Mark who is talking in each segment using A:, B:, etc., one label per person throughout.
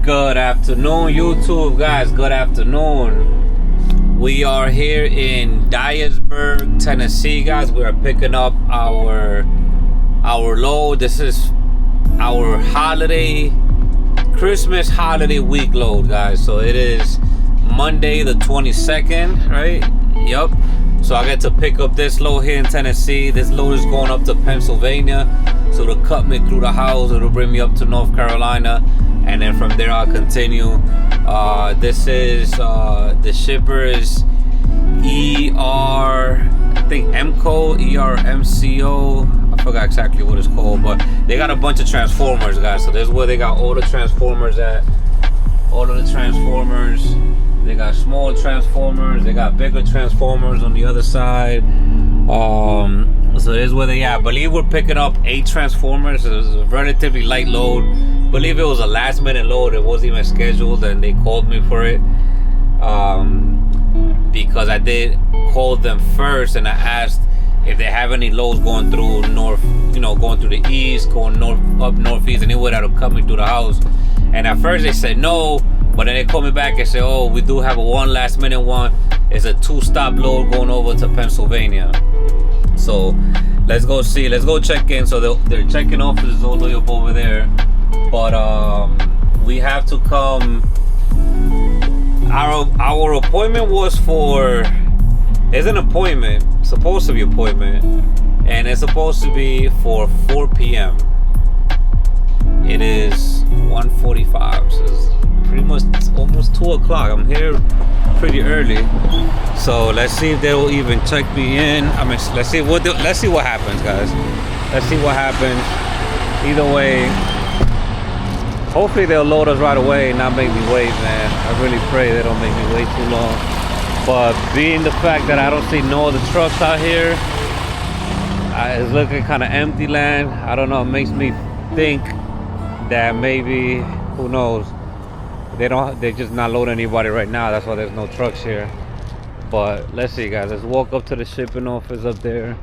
A: Good afternoon, YouTube guys. Good afternoon. We are here in Dyersburg, Tennessee, guys. We are picking up our load. This is our Christmas holiday week load, guys. So it is Monday the 22nd, right? Yep. So I get to pick up this load here in Tennessee. This load is going up to Pennsylvania. So it'll cut me through the house. It'll bring me up to North Carolina. And then from there I'll continue. This is the shipper is ERMCO, ERMCO. I forgot exactly what it's called, but they got a bunch of transformers, guys. So this is where they got all the transformers at. All of the transformers. They got small transformers. They got bigger transformers on the other side. So this is where they at. I believe we're picking up 8 transformers. It was a relatively light load. I believe it was a last minute load. It wasn't even scheduled, and they called me for it because I did call them first, and I asked if they have any loads going through north, going through the east, going north, up northeast, and they would have to cut me through the house. And at first they said no, but then they called me back and said, oh, we do have a one last minute one. It's a 2-stop load going over to Pennsylvania. So let's go see, let's go check in. So they're checking offices all the way up over there, but we have to come. Our appointment was for, it's an appointment, supposed to be appointment, and it's supposed to be for 4 p.m. It is 1:45, so it's pretty much almost 2 o'clock. I'm here pretty early, so let's see if they'll even check me in. I mean, let's see what happens, guys. Let's see what happens. Either way, hopefully they'll load us right away and not make me wait, man. I really pray they don't make me wait too long. But being the fact that I don't see no other trucks out here, it's looking kind of empty land. I don't know, it makes me think that maybe, who knows, they're just not loading anybody right now. That's why there's no trucks here. But let's see, guys. Let's walk up to the shipping office up there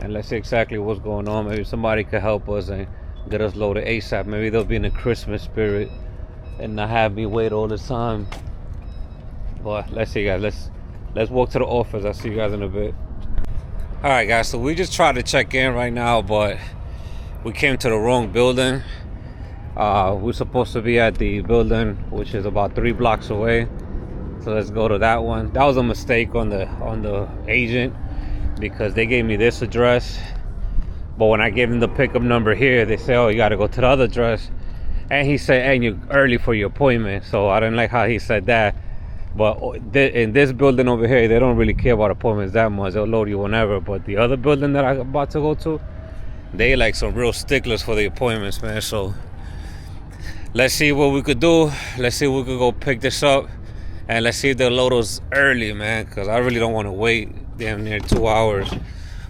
A: and let's see exactly what's going on. Maybe somebody could help us and get us loaded ASAP. Maybe they'll be in the Christmas spirit and not have me wait all the time. But let's see, guys. Let's walk to the office. I'll see you guys in a bit. All right, guys. So we just tried to check in right now, but we came to the wrong building. We're supposed to be at the building, which is about 3 blocks away. So let's go to that one. That was a mistake on the agent, because they gave me this address, but when I gave them the pickup number here, they say, oh, you got to go to the other address. And he said, hey, you're early for your appointment. So I didn't like how he said that. But in this building over here, they don't really care about appointments that much. They'll load you whenever. But the other building that I'm about to go to, they like some real sticklers for the appointments, man. So let's see what we could do. Let's see if we could go pick this up, and let's see if they'll load us early, man, because I really don't want to wait damn near 2 hours.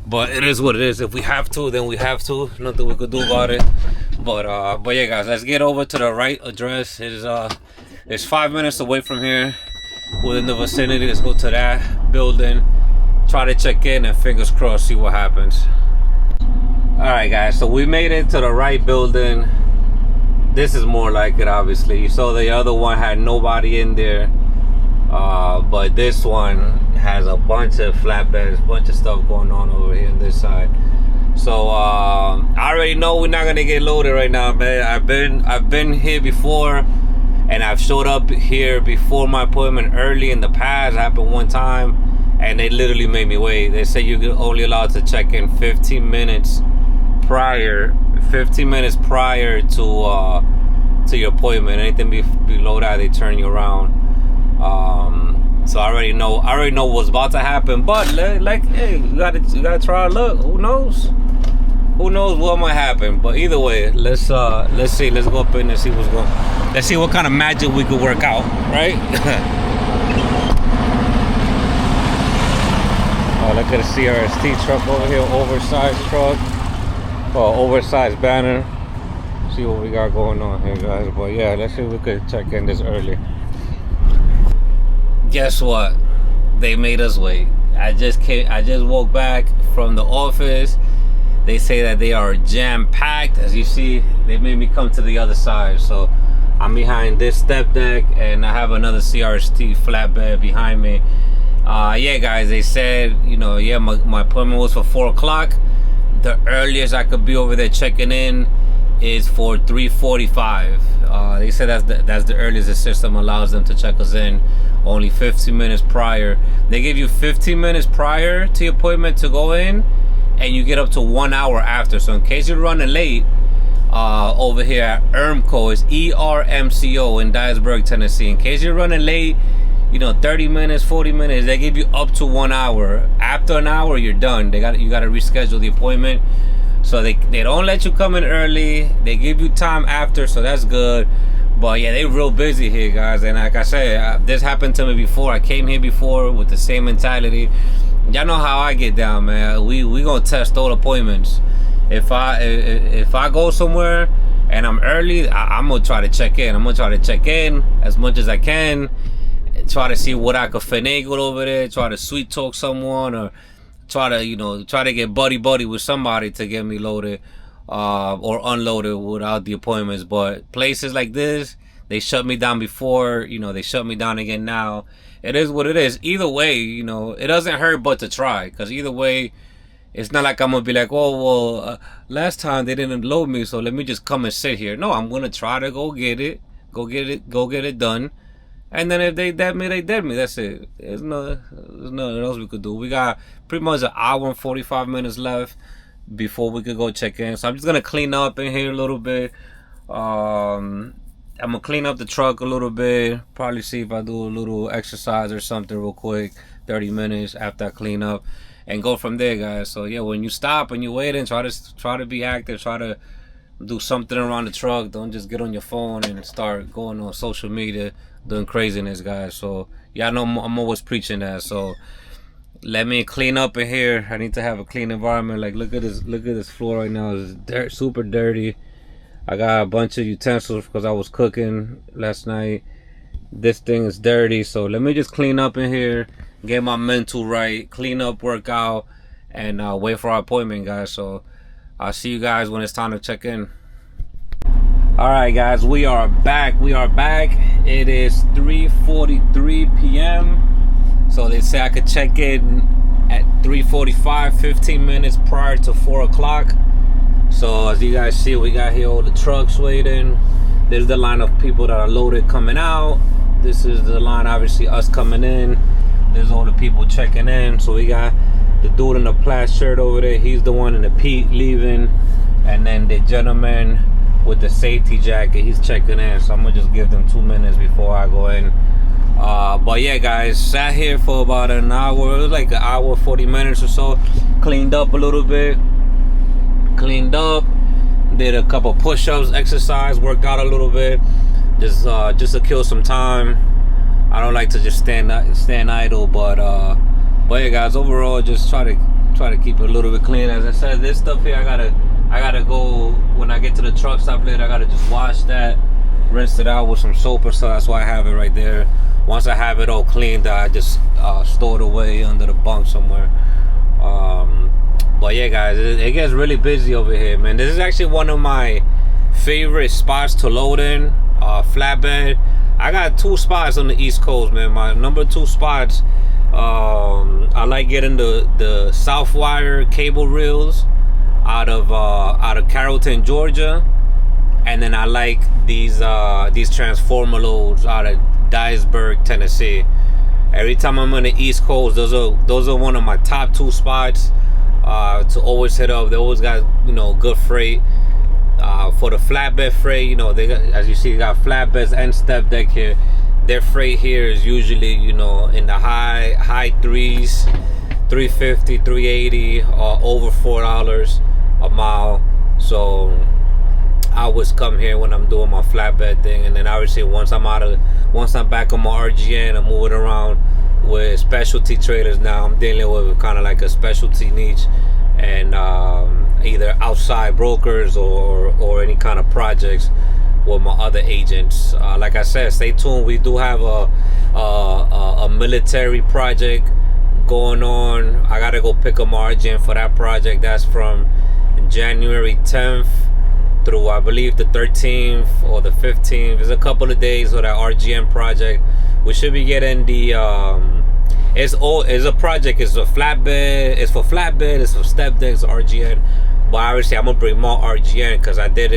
A: But it is what it is. If we have to, then we have to. Nothing we could do about it. But yeah, guys, let's get over to the right address. It's 5 minutes away from here, within the vicinity. Let's go to that building, try to check in, and fingers crossed, see what happens. All right, guys, so we made it to the right building. This is more like it, obviously. You saw the other one had nobody in there, but this one has a bunch of flatbeds, bunch of stuff going on over here on this side. So I already know we're not gonna get loaded right now, man. I've been here before, and I've showed up here before my appointment early in the past. It happened one time, and they literally made me wait. They said you're only allowed to check in 15 minutes prior to your appointment. Anything below that, they turn you around. So I already know what's about to happen. But like, hey, you gotta try our luck. Who knows what might happen? But either way, let's see. Let's go up in and see what's going. Let's see what kind of magic we could work out, right? Oh, look at the CRST truck over here, oversized truck. Well, oversized banner. See what we got going on here, guys. But yeah, let's see if we could check in this early. Guess what? They made us wait. I just woke back from the office. They say that they are jam-packed. As you see, they made me come to the other side. So I'm behind this step deck, and I have another CRST flatbed behind me. Yeah, guys, they said, you know, yeah, my appointment was for 4 o'clock. The earliest I could be over there checking in is for 3:45. They said that's the earliest the system allows them to check us in. Only 15 minutes prior. They give you 15 minutes prior to your appointment to go in, and you get up to 1 hour after. So in case you're running late, over here at ERMCO, is ERMCO in Dyersburg, Tennessee. In case you're running late, you know, 30 minutes, 40 minutes, they give you up to 1 hour. After an hour, you're done. You gotta reschedule the appointment. So they don't let you come in early. They give you time after, so that's good. But yeah, they real busy here, guys. And like I said, this happened to me before. I came here before with the same mentality. Y'all know how I get down, man. We gonna test all appointments. If I go somewhere and I'm early, I'm gonna try to check in. I'm gonna try to check in as much as I can. Try to see what I could finagle over there. Try to sweet talk someone, or try to get buddy with somebody to get me loaded or unloaded without the appointments. But places like this, they shut me down before. You know, they shut me down again now. It is what it is. Either way, you know, it doesn't hurt but to try. Because either way, it's not like I'm going to be like, oh, well, last time they didn't load me, so let me just come and sit here. No, I'm going to try to go get it done. And then if they dead me, they dead me. That's it. There's nothing else we could do. We got pretty much an hour and 45 minutes left before we could go check in. So I'm just going to clean up in here a little bit. I'm going to clean up the truck a little bit. Probably see if I do a little exercise or something real quick. 30 minutes after I clean up. And go from there, guys. So yeah, when you stop and you waiting, try to be active. Try to do something around the truck. Don't just get on your phone and start going on social media doing craziness, guys. So y'all know I'm always preaching that. So let me clean up in here. I need to have a clean environment. Like look at this floor right now. It's super dirty. I got a bunch of utensils because I was cooking last night. This thing is dirty. So let me just clean up in here. Get my mental right, clean up, work out, and wait for our appointment, guys. So I'll see you guys when it's time to check in. All right, guys, we are back. It is 3:43 p.m. So they say I could check in at 3:45, 15 minutes prior to 4 o'clock. So as you guys see, we got here all the trucks waiting. There's the line of people that are loaded coming out. This is the line, obviously, us coming in. There's all the people checking in. So we got the dude in the plaid shirt over there. He's the one in the Pete leaving. And then the gentleman with the safety jacket, he's checking in. So I'm gonna just give them 2 minutes before I go in. But yeah, guys, sat here for about an hour. It was like an hour, 40 minutes or so. Cleaned up a little bit. Did a couple push-ups, exercise, worked out a little bit. Just to kill some time. I don't like to just stand idle, but yeah, guys, overall, just try to keep it a little bit clean. As I said, this stuff here, I gotta go when I get to the truck stop later. I gotta just wash that, rinse it out with some soap or so. That's why I have it right there. Once I have it all cleaned, I just store it away under the bunk somewhere. But yeah, guys, it gets really busy over here, man. This is actually one of my favorite spots to load in, flatbed. I got 2 spots on the East Coast, man. My number 2 spots, I like getting the Southwire cable reels out of Carrollton, Georgia, and then I like these transformer loads out of Dyersburg, Tennessee. Every time I'm on the East Coast, those are one of my top 2 spots to always hit up. They always got, you know, good freight. For the flatbed freight, you know, they got, as you see, they got flatbeds and step deck here. Their freight here is usually, you know, in the high threes, 350, 380, or over $4 a mile. So I always come here when I'm doing my flatbed thing, and then obviously once I'm back on my RGN, I'm moving around with specialty trailers now. I'm dealing with kind of like a specialty niche, and either outside brokers or any kind of projects with my other agents. Like I said, stay tuned. We do have a military project going on. I gotta go pick a margin for that project. That's from January 10th through, I believe, the 13th or the 15th. There's a couple of days of that RGN project. We should be getting the it's a project. It's a flatbed. It's for flatbed. It's for step decks, RGN. But obviously, I'm gonna bring more RGN because I did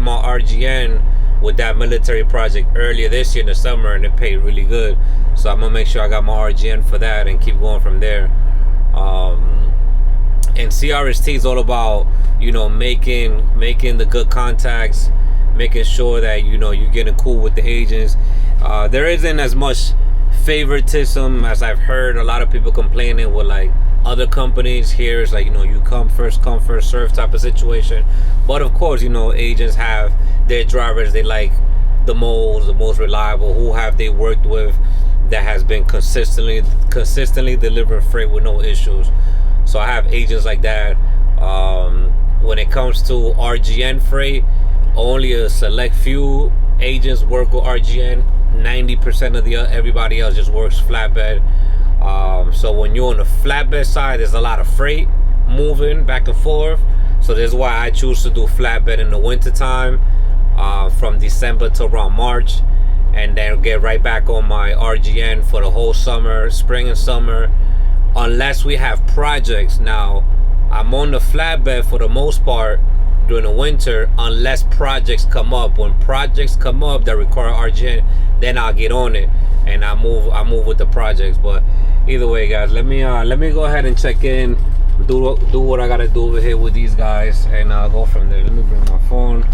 A: more RGN with that military project earlier this year in the summer, and it paid really good. So I'm gonna make sure I got more RGN for that and keep going from there. And CRST is all about, you know, making the good contacts, making sure that, you know, you're getting cool with the agents. There isn't as much favoritism as I've heard a lot of people complaining with like other companies. Here it's like, you know, you come first serve type of situation. But of course, you know, agents have their drivers they like the most reliable, who have they worked with that has been consistently delivering freight with no issues. So I have agents like that. When it comes to RGN freight, only a select few agents work with RGN. 90% of everybody else just works flatbed. So when you're on the flatbed side, there's a lot of freight moving back and forth. So that's why I choose to do flatbed in the winter time, from December to around March, and then get right back on my RGN for the whole summer, spring and summer, unless we have projects. Now, I'm on the flatbed for the most part during the winter, unless projects come up. When projects come up that require RGN, then I'll get on it and I move with the projects. But either way, guys, let me go ahead and check in, do what I gotta do over here with these guys, and I'll go from there. Let me bring my phone,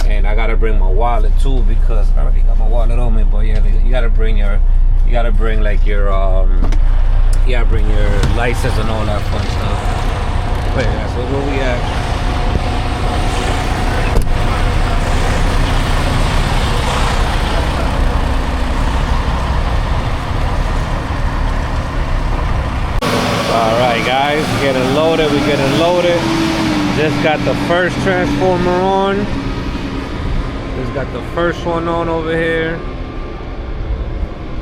A: and I gotta bring my wallet too, because I already got my wallet on me. But yeah, you gotta bring like your bring your license and all that fun stuff. Wait, yeah, so where we at? Alright guys, we're getting loaded. Just got the first transformer on. Just got the first one on over here.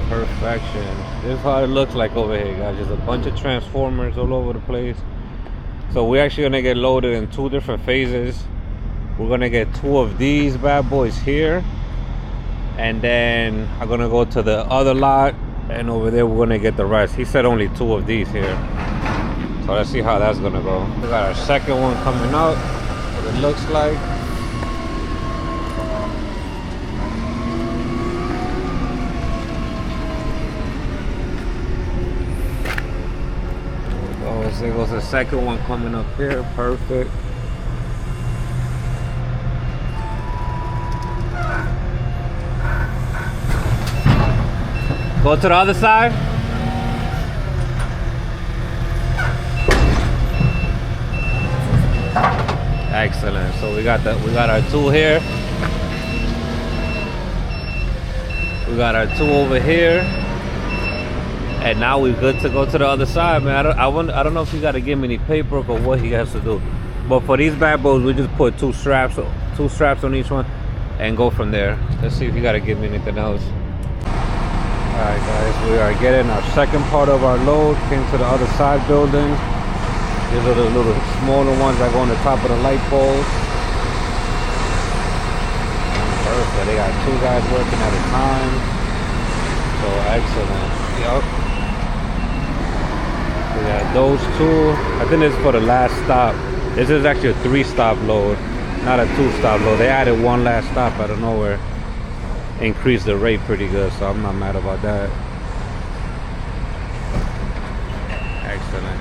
A: Perfection. This is how it looks like over here, guys. Just a bunch of transformers all over the place. So we're actually gonna get loaded in 2 different phases. We're gonna get 2 of these bad boys here, and then I'm gonna go to the other lot, and over there we're gonna get the rest. He said only 2 of these here, so let's see how that's gonna go. We got our second one coming out, what it looks like. There goes the second one coming up here. Perfect. Go to the other side. Excellent. So we got our 2 here. We got our 2 over here. And now we're good to go to the other side, man. I don't know if you got to give me any paperwork or what he has to do. But for these bad boys, we just put 2 straps on each one and go from there. Let's see if you got to give me anything else. All right, guys, we are getting our second part of our load. Came to the other side building. These are the little smaller ones that go on the top of the light poles. Perfect. They got 2 guys working at a time. So excellent. Yep. We got those 2. I think this is for the last stop. This is actually a 3-stop load, not a 2-stop load. They added 1 last stop out of nowhere. Increased the rate pretty good, so I'm not mad about that. Excellent.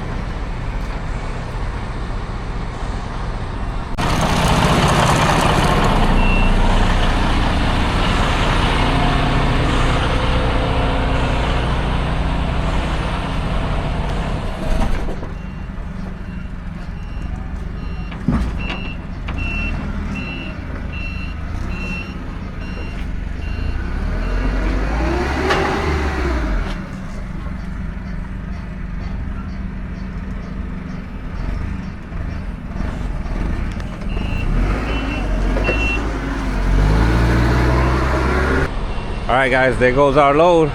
A: All right, guys, there goes our load.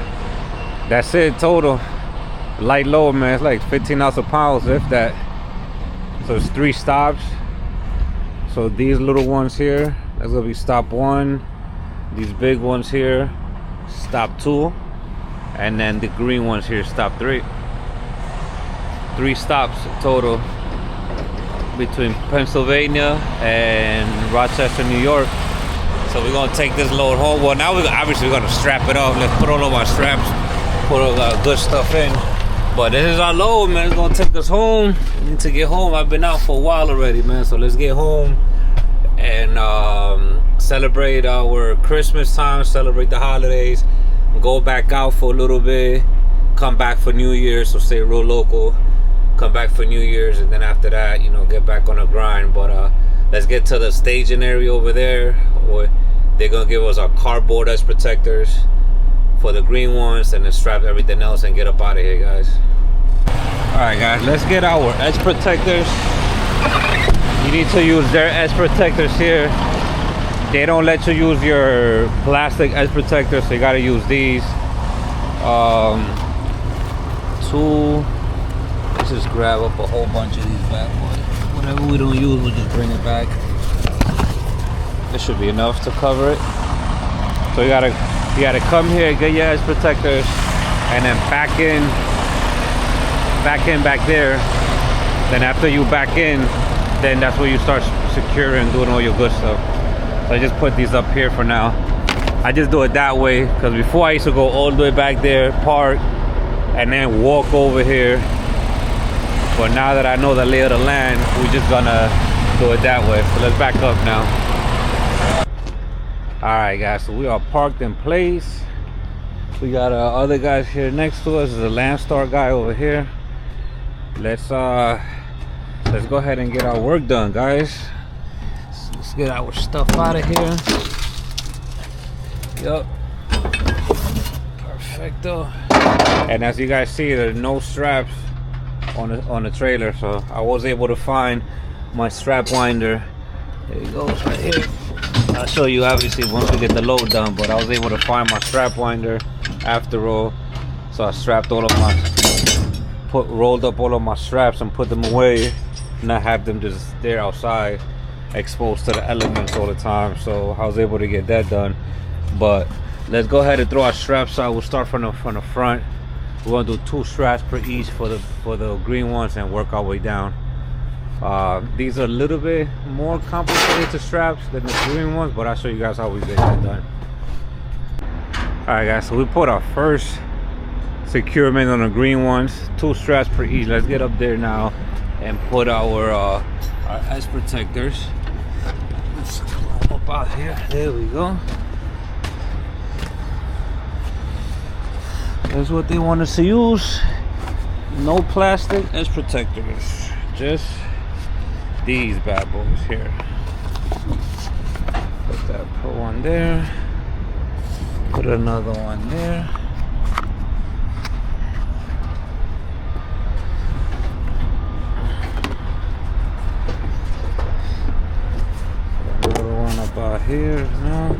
A: That's it, total. Light load, man. It's like 15 ounce of pounds, if that. So it's 3 stops. So these little ones here, that's gonna be stop 1. These big ones here, stop 2. And then the green ones here, stop 3. 3 stops total between Pennsylvania and Rochester, New York. So we're gonna take this load home. Well, now we're obviously gonna strap it up. Let's put all of our straps, put all the good stuff in. But this is our load, man. It's gonna take us home. We need to get home. I've been out for a while already, man. So let's get home and celebrate our Christmas time, celebrate the holidays, go back out for a little bit, come back for New Year's. So stay real local. Come back for New Year's, and then after that, you know, get back on the grind. But let's get to the staging area over there, where they're gonna give us our cardboard edge protectors for the green ones, and then strap everything else and get up out of here, guys. All right, guys, let's get our edge protectors. You need to use their edge protectors here. They don't let you use your plastic edge protectors, so you gotta use these. 2. Let's just grab up a whole bunch of these bad boys. Whatever we don't use, we'll just bring it back. This should be enough to cover it. So you gotta come here, get your edge protectors, and then back there. Then after you back in, then that's where you start securing, doing all your good stuff. So I just put these up here for now. I just do it that way because before I used to go all the way back there, park, and then walk over here. But now that I know the lay of the land, we're just gonna do it that way. So let's back up now. All right, guys, so we are parked in place. We got other guys here next to us. There's a Landstar guy over here. Let's go ahead and get our work done, guys. Let's get our stuff out of here. Yup. Perfecto. And as you guys see, there's no straps on the trailer, so I was able to find my strap winder. There it goes right here. I'll show you obviously once we get the load done, but I was able to find my strap winder after all. So I strapped all of my, rolled up all of my straps and put them away, not have them just there outside exposed to the elements all the time. So I was able to get that done. But let's go ahead and throw our straps out. We'll start from the front. We're gonna do 2 straps per each for the green ones and work our way down. These are a little bit more complicated to straps than the green ones, but I'll show you guys how we get that done. All right, guys, so we put our first securement on the green ones, 2 straps per each. Let's get up there now and put our edge protectors. Let's climb up out here. There we go. That's what they want us to use. No plastic edge protectors, just these bad boys here. Put one there, put another one there. Another one about here now.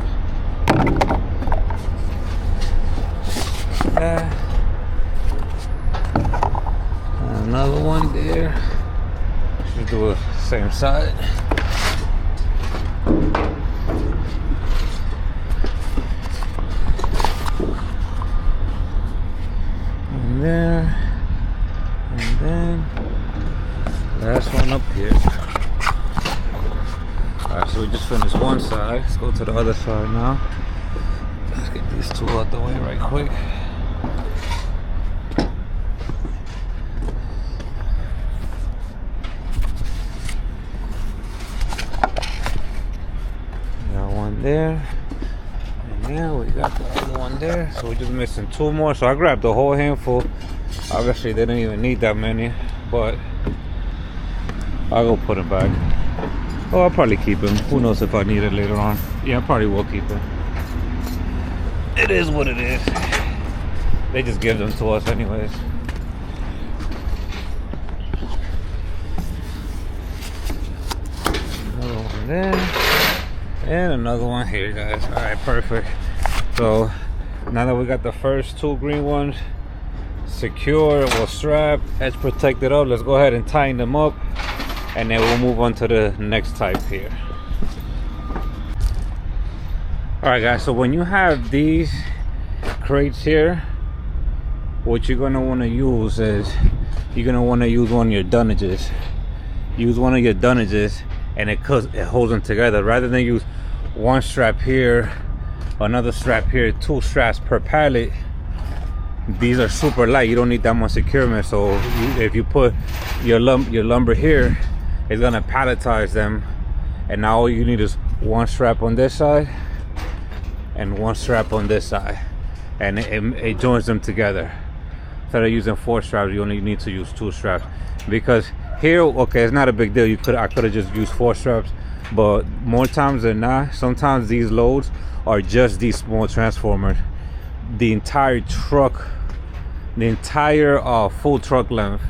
A: Another one there. Should do the same side. And there. And then last one up here. Alright, so we just finished one side. Let's go to the other side now. Let's get these 2 out the way right quick. There, and now we got the other one there, so we're just missing 2 more. So I grabbed the whole handful. Obviously they didn't even need that many, but I'll go put them back. Oh, I'll probably keep them. Who knows if I need it later on. Yeah, I probably will keep them. It is what it is. They just give them to us anyways. Another one there. And another one here, guys. All right, perfect. So now that we got the first 2 green ones secure, we'll strap, edge protected up. Let's go ahead and tighten them up, and then we'll move on to the next type here.
B: All right, guys, so when you have these crates here, what you're gonna want to use is you're gonna want to use one of your dunnages. Use one of your dunnages, and it holds them together, rather than use one strap here, another strap here, 2 straps per pallet. These are super light. You don't need that much securement. So if you put your lumber here, it's gonna palletize them, and now all you need is one strap on this side and one strap on this side, and it joins them together. Instead of using 4 straps, you only need to use 2 straps. Because here, okay, it's not a big deal. I could have just used 4 straps, but more times than not, sometimes these loads are just these small transformers. The entire truck, the entire full truck length,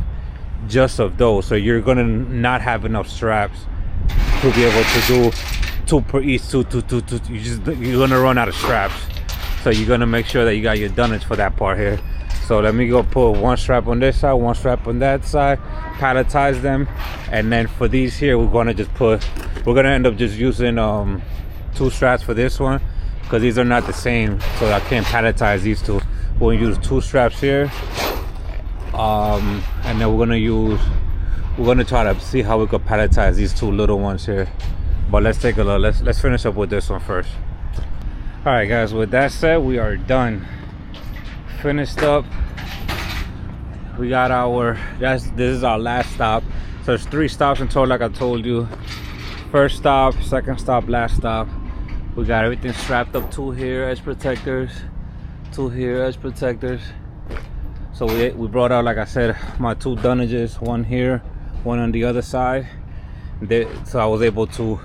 B: just of those. So you're gonna not have enough straps to be able to do 2 per each. Two. You're gonna run out of straps. So you're gonna make sure that you got your dunnage for that part here. So let me go put 1 strap on this side, 1 strap on that side, palletize them, and then for these here, we're gonna end up just using 2 straps for this one, because these are not the same, so I can't palletize these 2. We'll use 2 straps here, and then we're gonna try to see how we could palletize these 2 little ones here. But let's take a look. Let's finish up with this one first. All right, guys, with that said, we are done. Finished up. We got this is our last stop. So there's 3 stops in total, like I told you. First stop, second stop, last stop. We got everything strapped up. 2 here, edge protectors. 2 here, edge protectors. So we brought out, like I said, my 2 dunnages, 1 here, 1 on the other side. So I was able to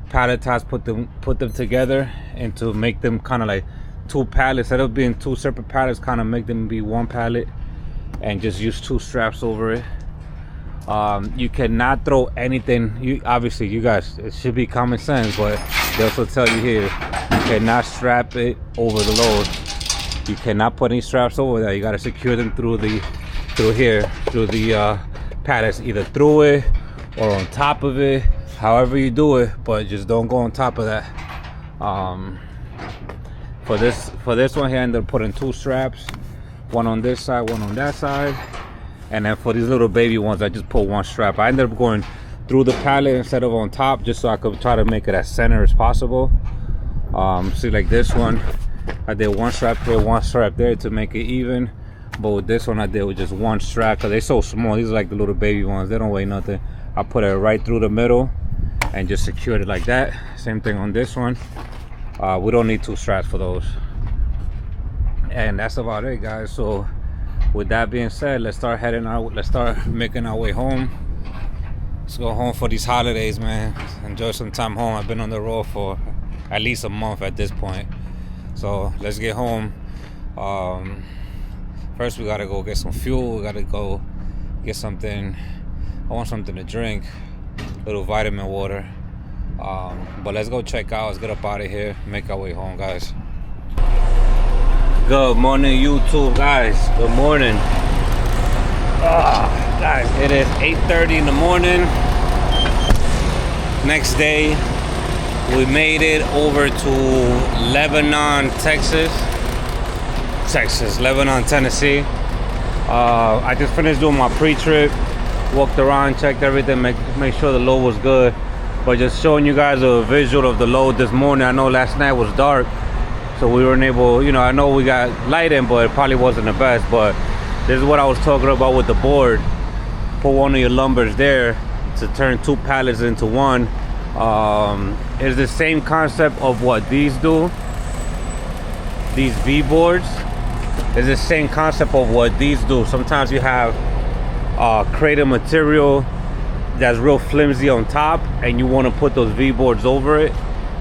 B: palletize, put them together, and to make them kind of like 2 pallets. Instead of being 2 separate pallets, kind of make them be 1 pallet, and just use 2 straps over it. You cannot throw anything. Obviously, you guys, it should be common sense, but they also tell you here, you cannot strap it over the load. You cannot put any straps over there. You got to secure them through the pallets, either through it or on top of it, however you do it, but just don't go on top of that. For this one here, I ended up putting 2 straps, 1 on this side, 1 on that side, and then for these little baby ones, I just put 1 strap. I ended up going through the pallet instead of on top, just so I could try to make it as center as possible. See, like this one, I did 1 strap here, 1 strap there to make it even. But with this one, I did with just 1 strap, because they're so small. These are like the little baby ones. They don't weigh nothing. I put it right through the middle and just secured it like that. Same thing on this one. We don't need 2 straps for those. And that's about it, guys. So with that being said, let's start making our way home. Let's go home for these holidays, man. Enjoy some time home. I've been on the road for at least a month at this point. So let's get home. First we gotta go get some fuel. We gotta go get something. I want something to drink, a little vitamin water. But let's go check out. Let's get up out of here, make our way home, guys. Good morning, YouTube, guys. Good morning. Guys, it is 8:30 in the morning. Next day, we made it over to Lebanon, Lebanon, Tennessee. I just finished doing my pre-trip, walked around, checked everything, make sure the load was good. But just showing you guys a visual of the load this morning. I know last night was dark, so we weren't able, I know we got light in, but it probably wasn't the best. But this is what I was talking about with the board. Put one of your lumbers there to turn 2 pallets into 1. It's the same concept of what these do. These V boards is the same concept of what these do. Sometimes you have crate of material that's real flimsy on top, and you want to put those V boards over it.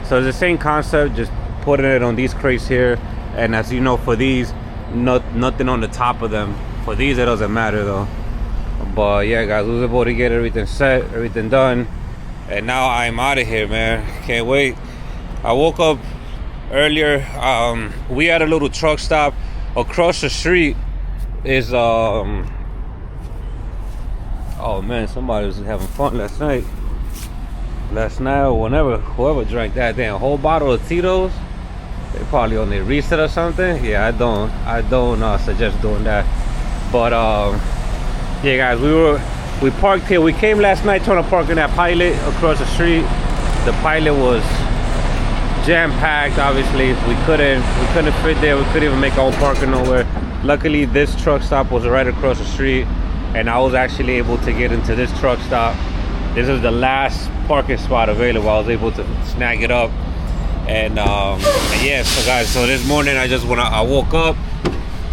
B: So it's the same concept, just putting it on these crates here. And as you know, for these, nothing on the top of them. For these, it doesn't matter though. But yeah, guys, we was able to get everything set, everything done, and now I'm out of here, man. Can't wait. I woke up earlier. We had a little truck stop across the street. Is oh man, somebody was having fun last night or whenever, whoever drank that damn whole bottle of Tito's. They probably on their reset or something. Yeah, I don't suggest doing that. But yeah, guys, we parked here. We came last night trying to park in that Pilot across the street. The Pilot was jam-packed. Obviously, we couldn't fit there. We couldn't even make our own parking nowhere. Luckily, this truck stop was right across the street, and I was actually able to get into this truck stop. This is the last parking spot available. I was able to snag it up. And yeah, so guys, so this morning I woke up,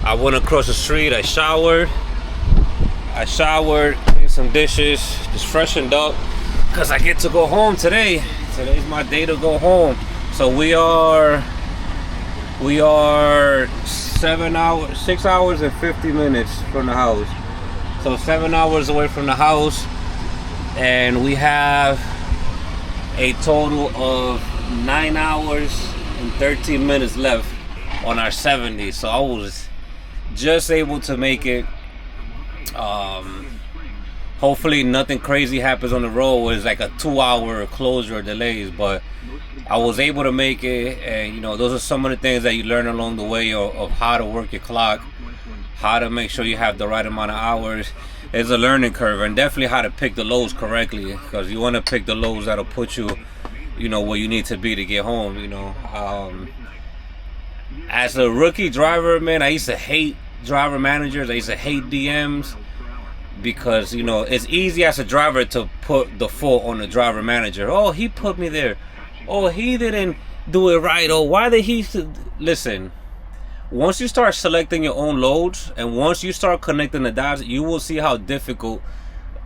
B: I went across the street, I showered, cleaned some dishes, just freshened up, because I get to go home today. Today's my day to go home. So we are 6 hours and 50 minutes from the house. So 7 hours away from the house, and we have a total of 9 hours and 13 minutes left on our 70. So I was just able to make it. Hopefully nothing crazy happens on the road. It's like a 2-hour closure or delays, but I was able to make it. And you know, those are some of the things that you learn along the way of how to work your clock, how to make sure you have the right amount of hours. It's a learning curve, and definitely how to pick the loads correctly, because you want to pick the loads that'll put you, you know, where you need to be to get home. You know, as a rookie driver, man, I used to hate driver managers. I used to hate DMs, because, you know, it's easy as a driver to put the fault on the driver manager. Oh, he put me there. Oh, he didn't do it right. Oh, why did he? Listen, once you start selecting your own loads, and once you start connecting the dots, you will see how difficult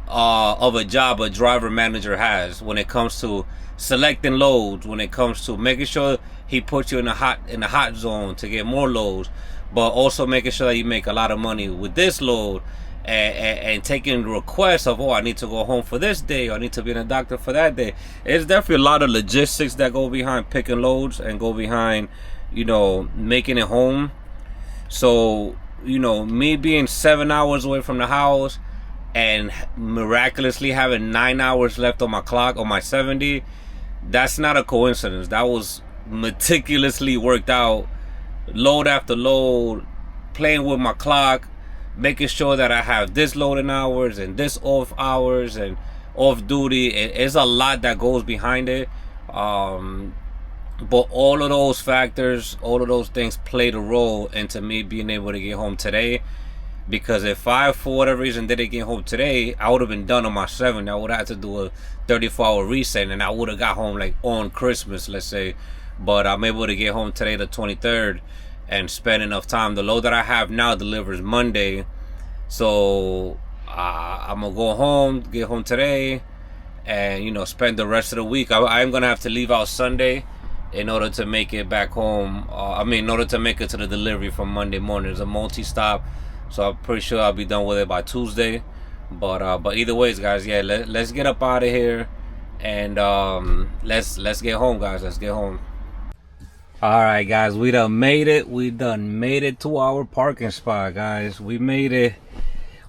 B: of a job a driver manager has when it comes to selecting loads, when it comes to making sure he puts you in the hot zone to get more loads, but also making sure that you make a lot of money with this load, and taking requests of, oh, I need to go home for this day, or I need to be in a doctor for that day. It's definitely a lot of logistics that go behind picking loads and go behind, you know, making it home. So, you know, me being 7 hours away from the house and miraculously having 9 hours left on my clock, on my 70, that's not a coincidence. That was meticulously worked out, load after load, playing with my clock, making sure that I have this loading hours and this off hours and off duty. It's a lot that goes behind it. But all of those factors, all of those things played a role into me being able to get home today. Because if I, for whatever reason, didn't get home today, I would have been done on my 7. I would have to do a 34-hour reset, and I would have got home like on Christmas, let's say. But I'm able to get home today, the 23rd, and spend enough time. The load that I have now delivers Monday, so I'm gonna go home, get home today, and, you know, spend the rest of the week. I'm gonna have to leave out Sunday in order to make it back home. In order to make it to the delivery from Monday morning. It's a multi-stop, so I'm pretty sure I'll be done with it by Tuesday. But either ways, guys, yeah, let's get up out of here, and let's get home, guys. Let's get home. All right, guys, we done made it. We done made it to our parking spot, guys. We made it.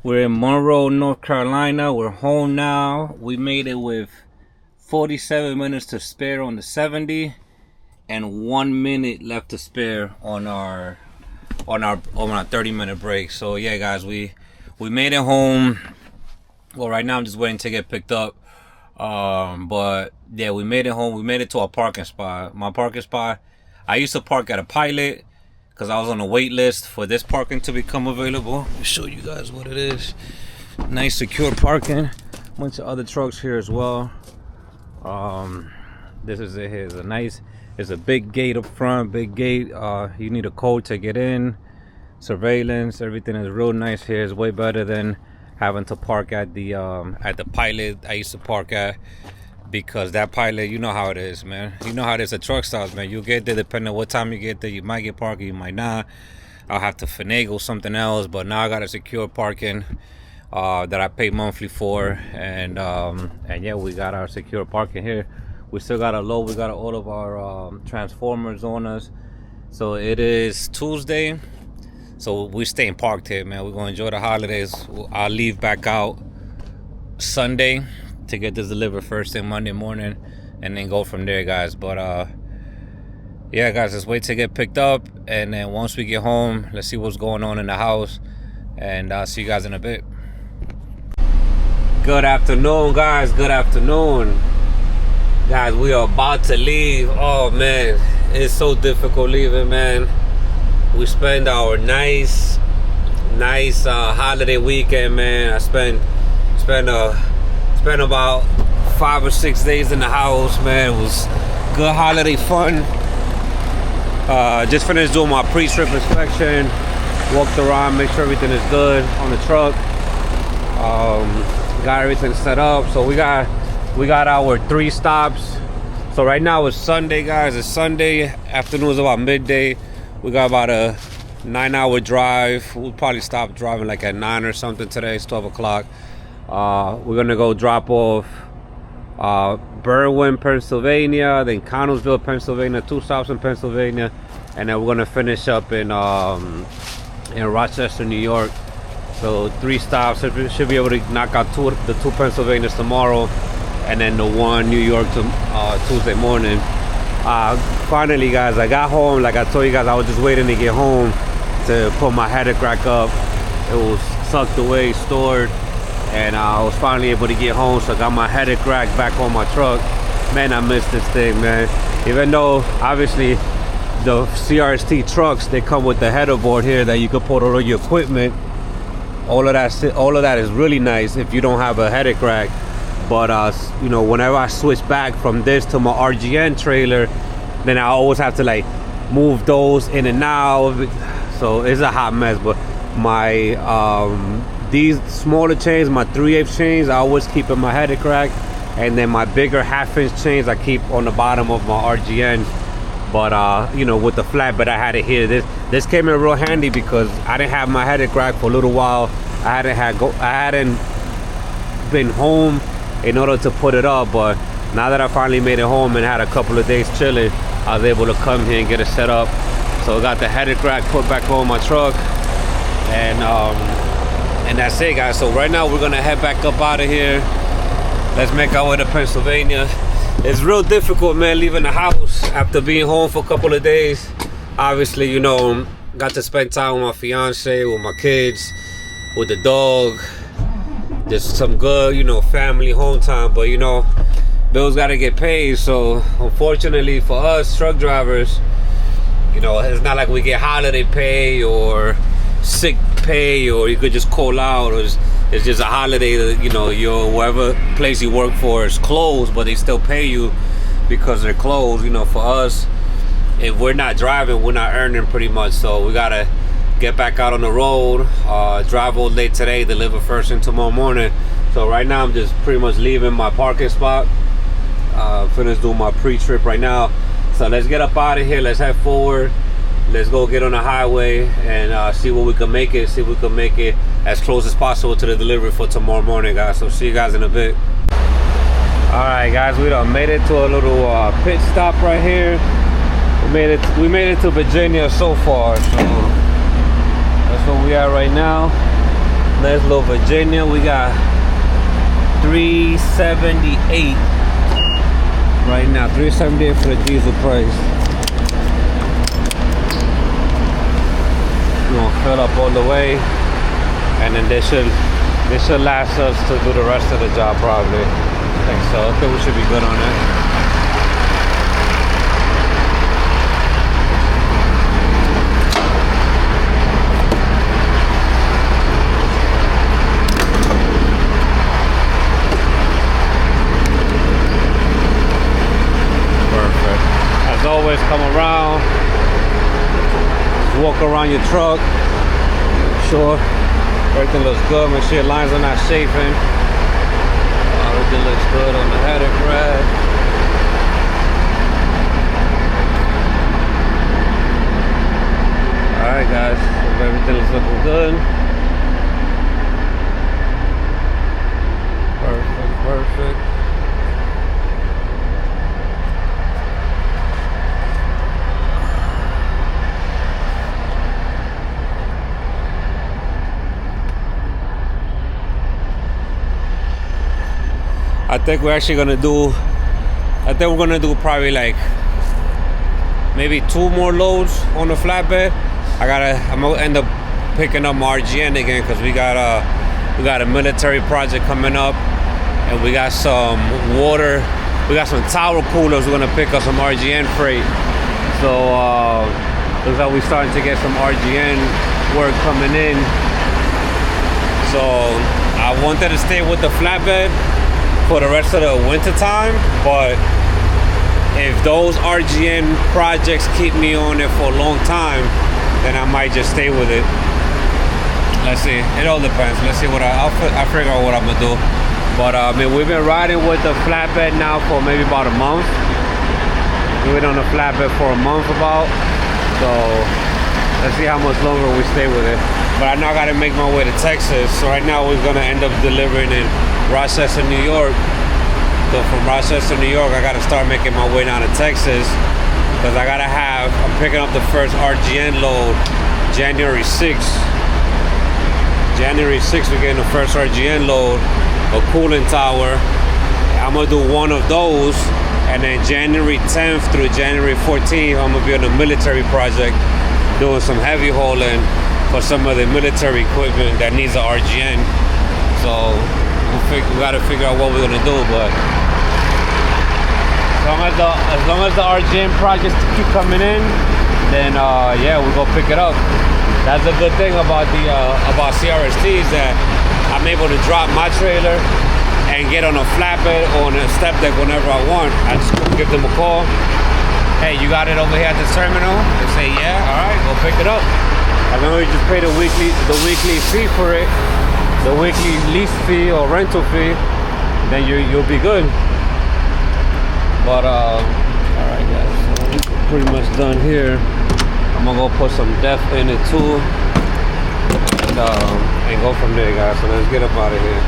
B: We're in Monroe, North Carolina. We're home now. We made it with 47 minutes to spare on the 70, and 1 minute left to spare on our 30-minute break. So yeah, guys, we made it home. Well, right now I'm just waiting to get picked up. But yeah, we made it home. We made it to our parking spot. My parking spot, I used to park at a Pilot because I was on a wait list for this parking to become available. Let me show you guys what it is. Nice secure parking. Bunch of other trucks here as well. This is it here. It's a big gate up front, big gate. You need a code to get in. Surveillance, everything is real nice here. It's way better than having to park at the Pilot I used to park at, because that Pilot, you know how it is, man. You know how it is at truck stops, man. You get there, depending on what time you get there, you might get parking, you might not. I'll have to finagle something else, but now I got a secure parking that I pay monthly for, and yeah, we got our secure parking here. We still got a load. We got all of our transformers on us. So it is Tuesday, so we're staying parked here, man. We're gonna enjoy the holidays. I'll leave back out Sunday to get this delivered first thing Monday morning, and then go from there, guys. But
A: yeah, guys, let's wait to get picked up, and then once we get home, let's see what's going on in the house, and I'll see you guys in a bit. Good afternoon, guys. Good afternoon, guys. We are about to leave. Oh man, it's so difficult leaving, man. We spend our nice holiday weekend, man. I spent about 5 or 6 days in the house, man. It was good holiday fun. Just finished doing my pre-trip inspection. Walked around, make sure everything is good on the truck. Got everything set up. So we got our 3 stops. So right now it's Sunday, guys. It's Sunday afternoon, is about midday. We got about a 9-hour drive. We'll probably stop driving like at 9 or something today. It's 12 o'clock. We're gonna go drop off Berwyn, Pennsylvania, then Connellsville, Pennsylvania, 2 stops in Pennsylvania, and then we're gonna finish up in Rochester, New York. So 3 stops. Should be able to knock out the two Pennsylvanias tomorrow, and then the 1 New York to Tuesday morning. Finally, guys, I got home. Like I told you guys, I was just waiting to get home to put my header rack up. It was tucked away, stored, and I was finally able to get home. So I got my header rack back on my truck. Man, I missed this thing, man. Even though obviously the CRST trucks, they come with the header board here that you can put all your equipment. All of that is really nice if you don't have a header rack. But you know, whenever I switch back from this to my RGN trailer, then I always have to like move those in and out. So it's a hot mess. But my these smaller chains, my 3/8 chains, I always keep in my header rack, and then my bigger 1/2-inch chains I keep on the bottom of my RGN. But you know, with the flatbed, I had it here. This came in real handy because I didn't have my header rack for a little while. I hadn't been home in order to put it up, but now that I finally made it home and had a couple of days chilling, I was able to come here and get it set up. So I got the header rack put back on my truck, and that's it, guys. So right now we're gonna head back up out of here. Let's make our way to Pennsylvania. It's real difficult, man, leaving the house after being home for a couple of days. Obviously, you know, got to spend time with my fiance, with my kids, with the dog. Just some good, you know, family home time. But, you know, bills got to get paid. So, unfortunately for us truck drivers, you know, it's not like we get holiday pay or sick pay, or you could just call out, or it's just a holiday that, you know, your whatever place you work for is closed, but they still pay you because they're closed. You know, for us, if we're not driving, we're not earning pretty much. So we gotta get back out on the road, drive all day today, deliver first thing tomorrow morning. So right now I'm just pretty much leaving my parking spot, finished doing my pre-trip right now. So let's get up out of here, let's head forward, let's go get on the highway and see what we can make it, as close as possible to the delivery for tomorrow morning, guys. So see you guys in a bit. All right, guys, we done made it to a little pit stop right here. We made it to Virginia so far, so that's where we are right now. There's little Virginia. We got 378 right now. 378 for the diesel price. We're gonna fill up all the way, and then this should last us to do the rest of the job probably. I think so. I think we should be good on that. Always come around, walk around your truck, sure everything looks good, make sure your lines are not chafing, everything looks good on the header rack. Alright, guys, so everything is looking good. Perfect. I think we're gonna do probably like maybe 2 more loads on the flatbed. I'm gonna end up picking up my RGN again because we got a military project coming up, and we got some water. We got some tower coolers. We're gonna pick up some RGN freight. So looks like we're starting to get some RGN work coming in. So I wanted to stay with the flatbed for the rest of the winter time, but if those RGN projects keep me on it for a long time, then I might just stay with it. Let's see. It all depends. Let's see what I'll figure out what I'm gonna do. But I mean, we've been riding with the flatbed now for maybe about a month. We've been on the flatbed for a month about. So let's see how much longer we stay with it. But I know I gotta make my way to Texas. So right now we're gonna end up delivering in Rochester, New York. So from Rochester, New York, I gotta start making my way down to Texas because I'm picking up the first RGN load January 6th. January 6th, we're getting the first RGN load, a cooling tower. I'm gonna do one of those, and then January 10th through January 14th, I'm gonna be on a military project doing some heavy hauling for some of the military equipment that needs an RGN. So we gotta figure out what we're gonna do, but as long as the RGN projects keep coming in, then yeah, we'll go pick it up. That's a good thing about CRST is that I'm able to drop my trailer and get on a flatbed or on a step deck whenever I want. I just give them a call. Hey, you got it over here at the terminal? They say, yeah, all right, go pick it up. As long as you just pay the weekly fee for it, the weekly lease fee or rental fee, then you'll be good. But all right, guys, so we're pretty much done here. I'm gonna go put some depth in it too, and go from there, guys. So let's get up out of here.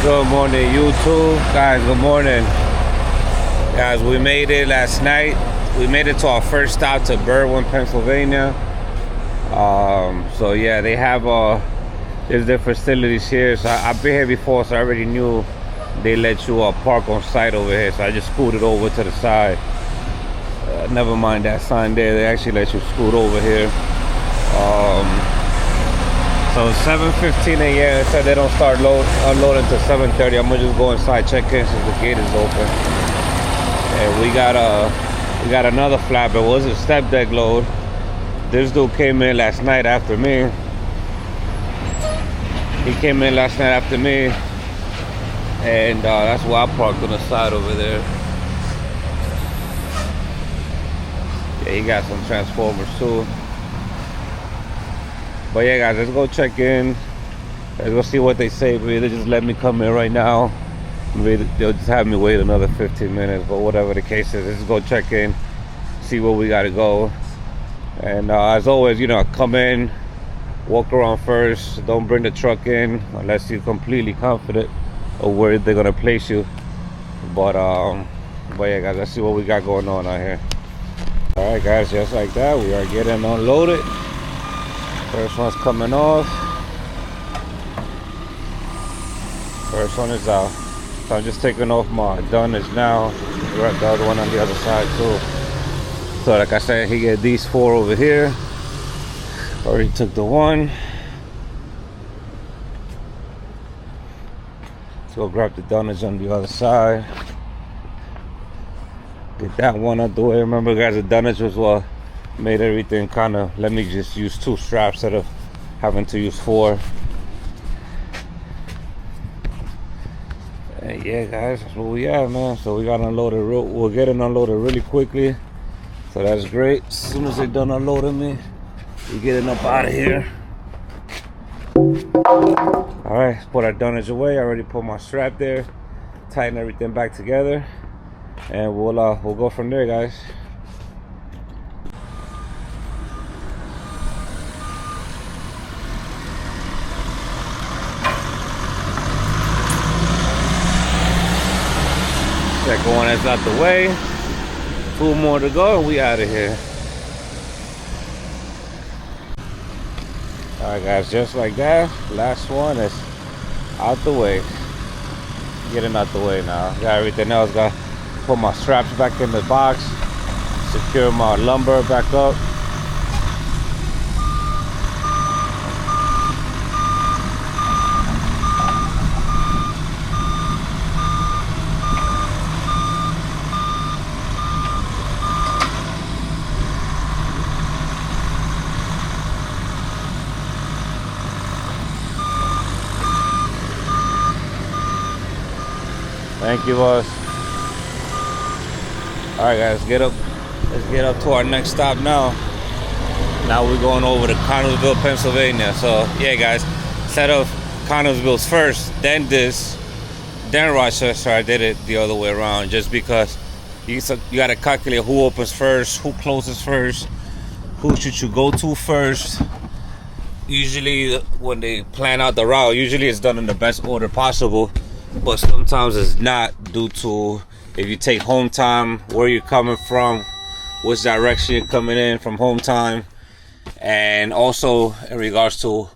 A: Good morning, YouTube, guys. Good morning, guys. We made it last night. We made it to our first stop to Berwyn, Pennsylvania. So yeah, they have there's their facilities here. So I've been here before, so I already knew they let you park on site over here. So I just scooted over to the side. Never mind that sign there. They actually let you scoot over here. So 7:15 a.m. They said they don't start unloading until 7:30. I'm gonna just go inside, check in since the gate is open. And we got another flatbed. It was a step deck load. This dude came in last night after me. He came in last night after me, and that's why I parked on the side over there. Yeah, he got some transformers too. But yeah, guys, let's go check in. Let's go see what they say. Maybe they just let me come in right now. Maybe they'll just have me wait another 15 minutes. But whatever the case is, let's go check in, see where we gotta go. And as always, you know, come in, walk around first. Don't bring the truck in unless you're completely confident of where they're gonna place you. But yeah, guys, let's see what we got going on out here. All right, guys, just like that, we are getting unloaded. First one's coming off. First one is out. So I'm just taking off my dunnage now. Grab the other one on the other side too. So like I said, he get these 4 over here. Already took the one. Let's go grab the dunnage on the other side. Get that one out the way. Remember, guys, the dunnage was what made everything kind of, let me just use 2 straps instead of having to use 4. And yeah, guys, that's what we have, man. So we got unloaded. We're getting unloaded really quickly. So that's great. As soon as they're done unloading me, we're getting up out of here. All right, let's put our dunnage away. I already put my strap there. Tighten everything back together. And we'll go from there, guys. Second one is out the way. 2 more to go and we out of here. All right, guys, just like that. Last one is out the way. Getting out the way now. Got everything else.
B: put my straps back in the box, secure my lumber back up. Thank you, boss. All right, guys, get up. Let's get up to our next stop now. Now we're going over to Connellsville, Pennsylvania. So yeah, guys, instead of Connellsville's first, then this, then Rochester, I did it the other way around, just because you got to calculate who opens first, who closes first, who should you go to first. Usually, when they plan out the route, usually it's done in the best order possible. But sometimes it's not, due to if you take home time, where you're coming from, which direction you're coming in from home time, and also in regards to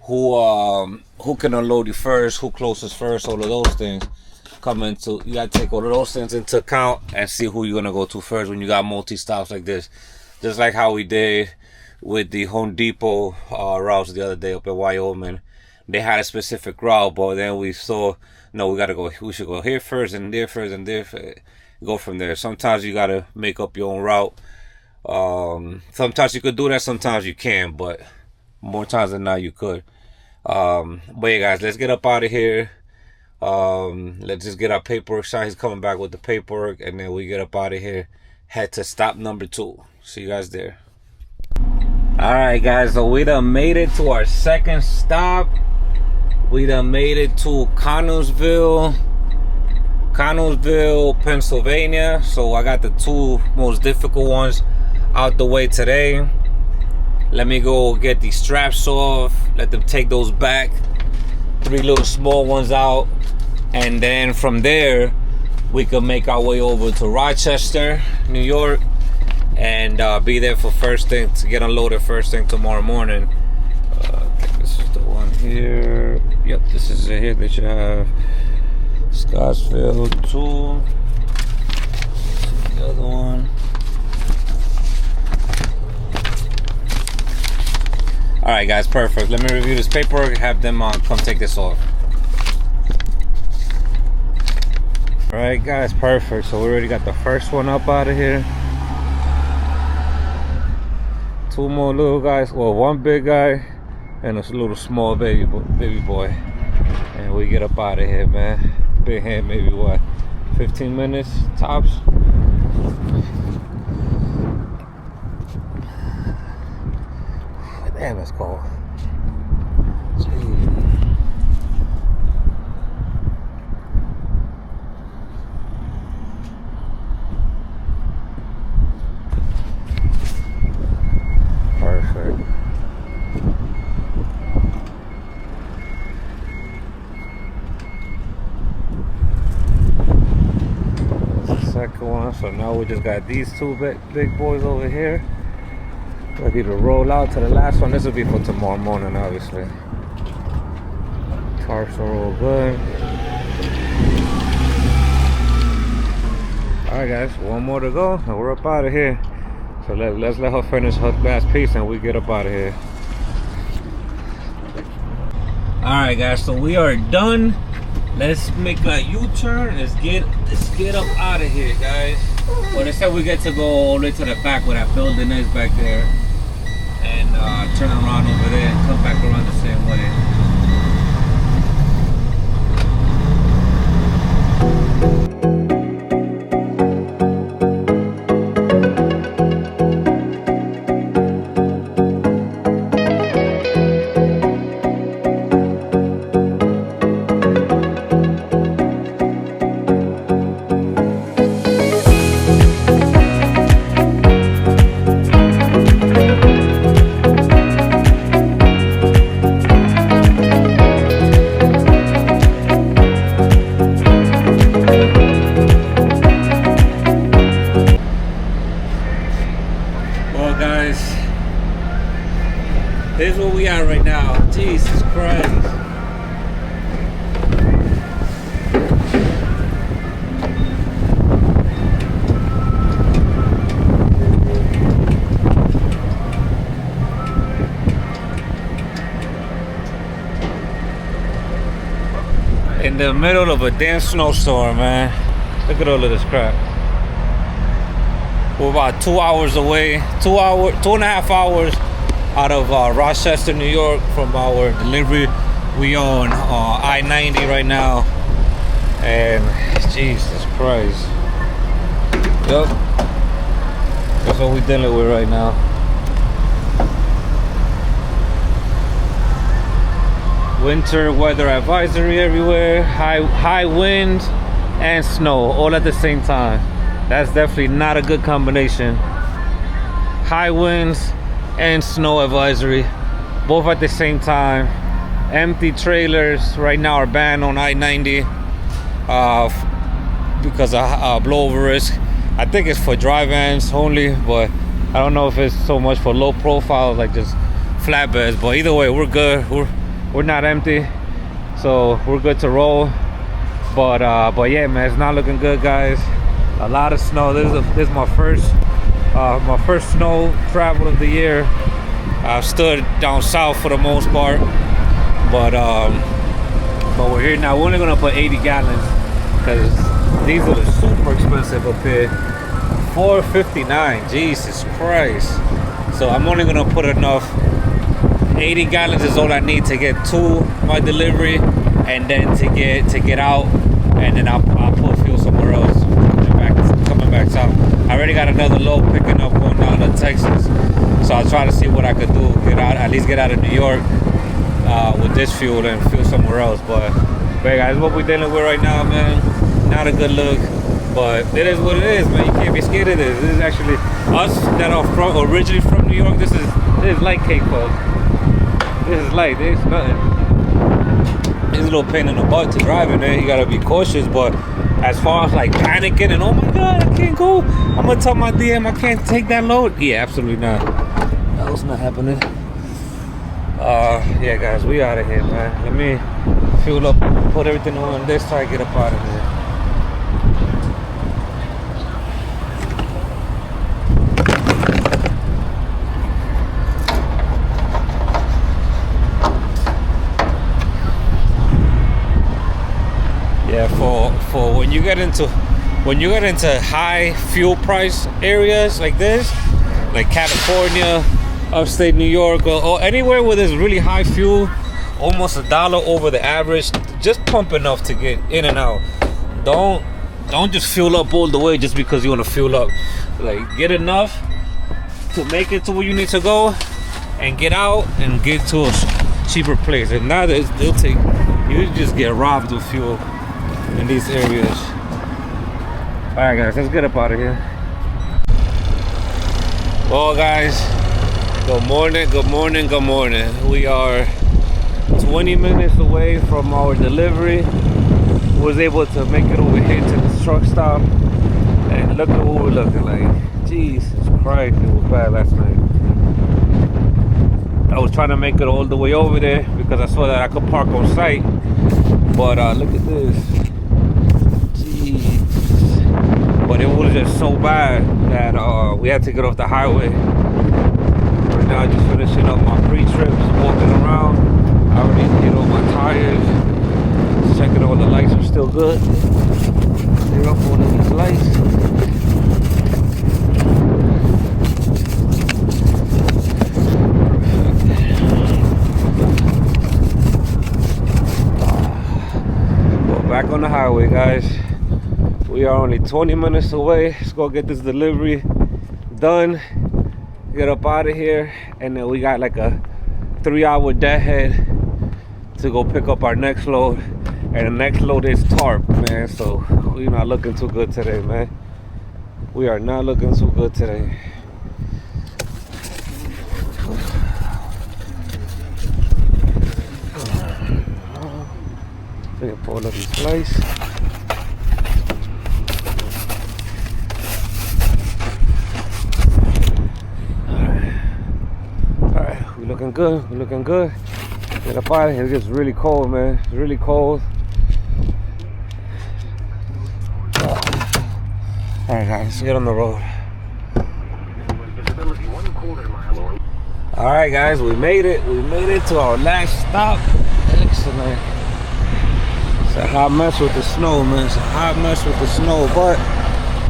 B: who can unload you first, who closes first, all of those things come into. You gotta take all of those things into account and see who you're gonna go to first when you got multi-stops like this. Just like how we did with the Home Depot routes the other day up in Wyoming. They had a specific route, but then we saw, no, we should go here first and there first and there first. Go from there. Sometimes you gotta make up your own route. Sometimes you could do that, sometimes you can't, but more times than not you could. But yeah, guys, let's get up out of here. Let's just get our paperwork signed. He's coming back with the paperwork, and then we get up out of here. Head to stop number 2. See you guys there. Alright, guys, so we done made it to our second stop. We done made it to Connellsville, Pennsylvania. So I got the 2 most difficult ones out the way today. Let me go get these straps off, let them take those back, 3 little small ones out, and then from there we could make our way over to Rochester, New York, and be there for first thing, to get unloaded first thing tomorrow morning. I think this is the one here. Yep, this is it here. They should have Scottsville 2. The other one. Alright, guys, perfect. Let me review this paperwork, have them come take this off. Alright, guys, perfect. So we already got the first one up out of here. 2 more little guys, well, 1 big guy and a little small baby boy, and we get up out of here, man. Big hand, maybe what, 15 minutes tops. Damn, it's cold. Jeez. Perfect. That's the second one. So now we just got these 2 big boys over here, ready to roll out to the last one. This will be for tomorrow morning, obviously. Tarps are all good. Alright, guys, 1 more to go and we're up out of here. So let's let her finish her last piece and we get up out of here. Alright, guys, so we are done. Let's make a U-turn. Let's get up out of here, guys. Well, they said we get to go all the way to the back where that building is back there, and turn around over there and come back around the same way. Here's where we are right now. Jesus Christ. in the middle of a damn snowstorm, man. Look at all of this crap. We're about 2 hours away, 2.5 hours out of Rochester, New York from our delivery. We on I-90 right now, and Jesus Christ. Yep, that's what we're dealing with right now. Winter weather advisory everywhere. High wind and snow all at the same time. That's definitely not a good combination. High winds and snow advisory, both at the same time. Empty trailers right now are banned on I-90 because of blowover risk. I think it's for dry vans only, but I don't know if it's so much for low profile, like just flatbeds. But either way, we're good. We're not empty, so we're good to roll. But yeah, man, it's not looking good, guys. A lot of snow. This is my first snow travel of the year. I've stood down south for the most part, but we're here now. We're only gonna put 80 gallons because diesel is super expensive up here. $4.59. Jesus Christ. So I'm only gonna put enough. 80 gallons is all I need to get to my delivery, and then to get out, and then I'll put fuel somewhere else. Coming back south. I already got another load picking up going down to Texas, so I'll try to see what I could do. At least get out of New York with this fuel and fuel somewhere else. But guys, what we're dealing with right now, man, not a good look. But it is what it is, man. You can't be scared of this. This is actually us that are originally from New York. This is light cake, folks. This is light. This is nothing. It's a little pain in the butt to drive in there. You gotta be cautious. But as far as like panicking and oh my god, I can't go, I'm gonna tell my DM I can't take that load. Yeah, absolutely not. That's not happening. Yeah, guys, we out of here, man. Let me fuel up, put everything on this side, get up out of here. Yeah, for when you get into high fuel price areas like this, like California, upstate New York, or anywhere where there's really high fuel, almost $1 over the average, just pump enough to get in and out. Don't just fuel up all the way just because you want to fuel up. Like, get enough to make it to where you need to go, and get out and get to a cheaper place. And now they'll take you just get robbed of fuel in these areas. All right, guys, let's get up out of here. Well, guys, good morning. We are 20 minutes away from our delivery. Was able to make it over here to this truck stop, and look at what we're looking like. Jesus Christ, it was bad last night. I was trying to make it all the way over there because I saw that I could park on site, but look at this. But it was just so bad that we had to get off the highway. Right now, just finishing up my pre-trips, walking around. I already hit all my tires. Just checking all the lights are still good. They're up on these lights. Well, back on the highway, guys. We are only 20 minutes away. Let's go get this delivery done, get up out of here, and then we got like a 3-hour deadhead to go pick up our next load. And the next load is tarp, man. So we're not looking too good today, man. We are not looking too good today. Let me pull up this place. Looking good, we're looking good. Get up out of here. It gets really cold, man. It's really cold. Alright, guys, let's get on the road. Alright, guys, we made it. We made it to our last stop. Excellent. It's a hot mess with the snow, man. It's a hot mess with the snow, but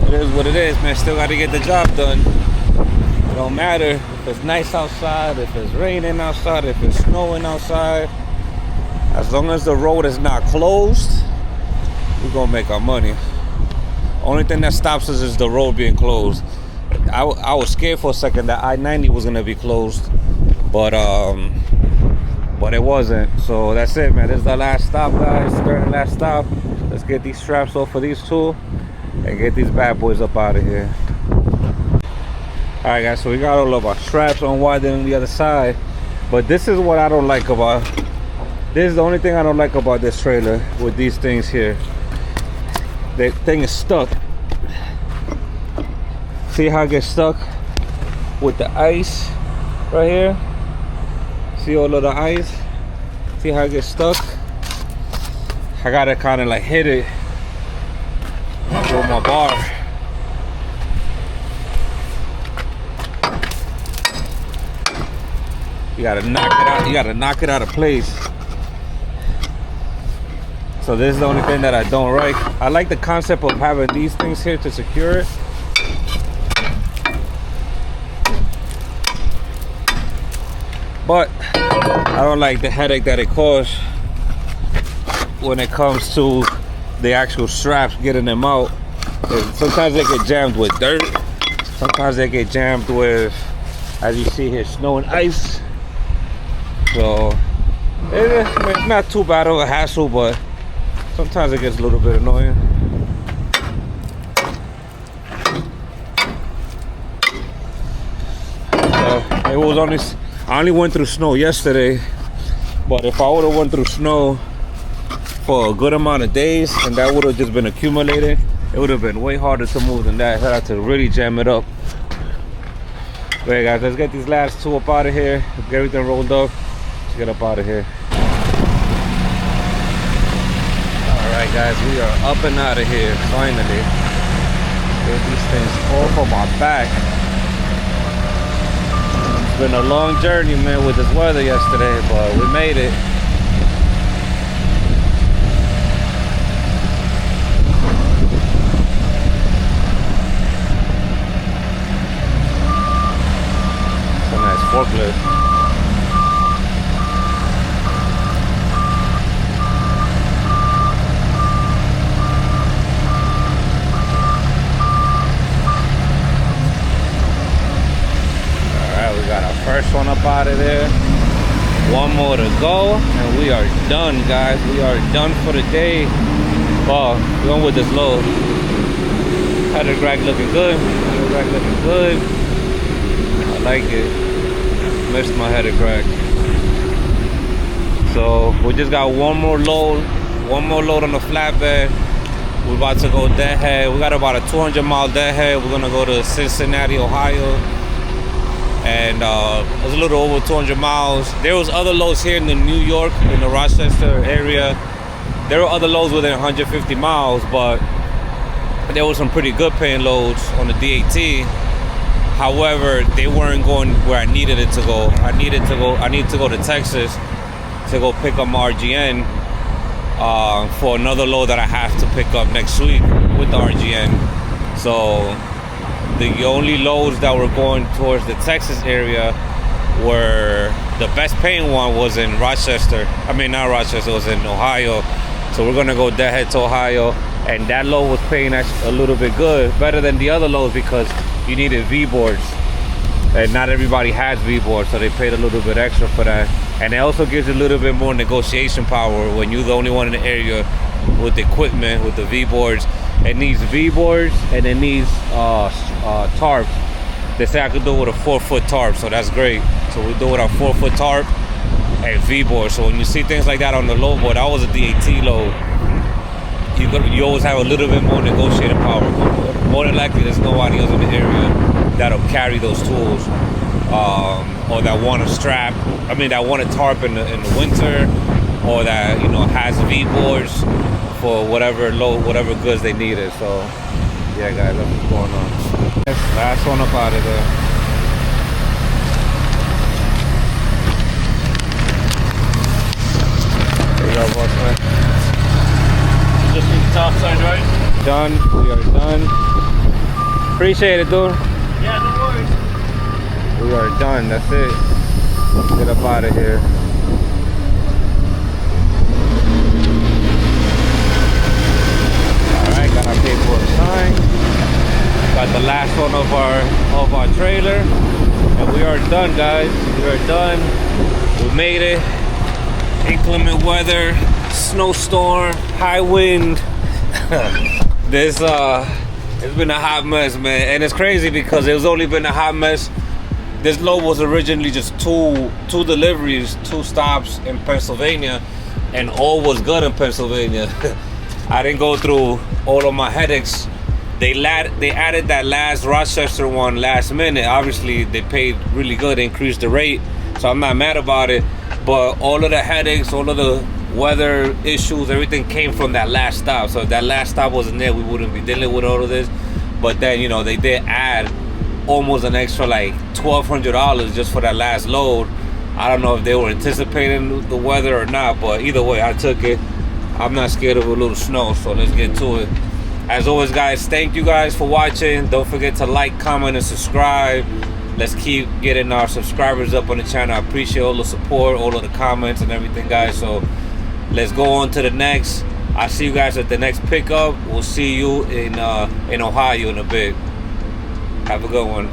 B: it is what it is, man. Still got to get the job done. It don't matter if it's nice outside, if it's raining outside, if it's snowing outside. As long as the road is not closed, we're gonna make our money. Only thing that stops us is the road being closed. I was scared for a second that I-90 was gonna be closed, but it wasn't. So that's it, man. This is the last stop, guys. Third and last stop. Let's get these straps off for these two and get these bad boys up out of here. All right, guys. So we got all of our straps unwinded on the other side, but this is what I don't like about. This is the only thing I don't like about this trailer with these things here. The thing is stuck. See how it gets stuck with the ice right here? See all of the ice? See how it gets stuck? I gotta kind of like hit it with my bar. You gotta knock it out. You gotta knock it out of place. So this is the only thing that I don't like. I like the concept of having these things here to secure it. But I don't like the headache that it causes when it comes to the actual straps, getting them out. Sometimes they get jammed with dirt. Sometimes they get jammed with, as you see here, snow and ice. So it's not too bad of a hassle, but sometimes it gets a little bit annoying. It was only, I only went through snow yesterday, but if I would have went through snow for a good amount of days and that would have just been accumulated, it would have been way harder to move than that. I had to really jam it up. But hey guys, let's get these last two up out of here. Let's get everything rolled up. Let's get up out of here. Alright guys, we are up and out of here, finally. Get these things off of my back. It's been a long journey, man, with this weather yesterday, but we made it. It's a nice forklift. First one up out of there. One more to go, and we are done, guys. We are done for the day. Oh, we're going with this load. Header crack looking good. Header crack looking good. I like it. Missed my header crack. So we just got one more load. One more load on the flatbed. We're about to go deadhead. We got about a 200-mile deadhead. We're gonna go to Cincinnati, Ohio. And it was a little over 200 miles. There was other loads here in the New York, in the Rochester area. There were other loads within 150 miles, but there were some pretty good paying loads on the DAT. However, they weren't going where I needed it to go. I needed to go to Texas to go pick up my RGN for another load that I have to pick up next week with the RGN. So the only loads that were going towards the Texas area were, the best paying one was in Rochester. I mean, not Rochester, it was in Ohio. So we're gonna go deadhead to Ohio, and that load was paying us a little bit good, better than the other loads, because you needed V-boards. And not everybody has V-boards, so they paid a little bit extra for that. And it also gives you a little bit more negotiation power when you're the only one in the area with the equipment, with the V-boards. It needs V-boards and it needs tarps. They say I could do it with a 4-foot tarp, so that's great. So we do it with our 4-foot tarp and V-boards. So when you see things like that on the load board, that was a DAT load. You always have a little bit more negotiating power. More than likely, there's nobody else in the area that'll carry those tools, or that want a strap. I mean, that want a tarp in the winter, or that has V-boards for whatever load, whatever goods they needed. So yeah, guys, that's what's going on. Last one up out of there. There you go, boss man. Appreciate it, dude.
A: Yeah, no worries.
B: We are done. That's it. Let's get up out of here. Alright, got our paperwork signed. Got the last one of our trailer. And we are done, guys. We are done. We made it. Inclement weather, snowstorm, high wind. It's been a hot mess, man. And it's crazy because it's only been a hot mess. This load was originally just two deliveries, 2 stops in Pennsylvania, and all was good in Pennsylvania. I didn't go through all of my headaches. They added that last Rochester one last minute. Obviously, they paid really good, increased the rate, so I'm not mad about it. But all of the headaches, all of the weather issues, everything came from that last stop. So if that last stop wasn't there, we wouldn't be dealing with all of this. But then, you know, they did add almost an extra like $1,200 just for that last load. I don't know if they were anticipating the weather or not, but either way, I took it. I'm not scared of a little snow, so let's get to it. As always, guys, thank you guys for watching. Don't forget to like, comment, and subscribe. Let's keep getting our subscribers up on the channel. I appreciate all the support, all of the comments and everything, guys. So let's go on to the next. I'll see you guys at the next pickup. We'll see you in Ohio in a bit. Have a good one.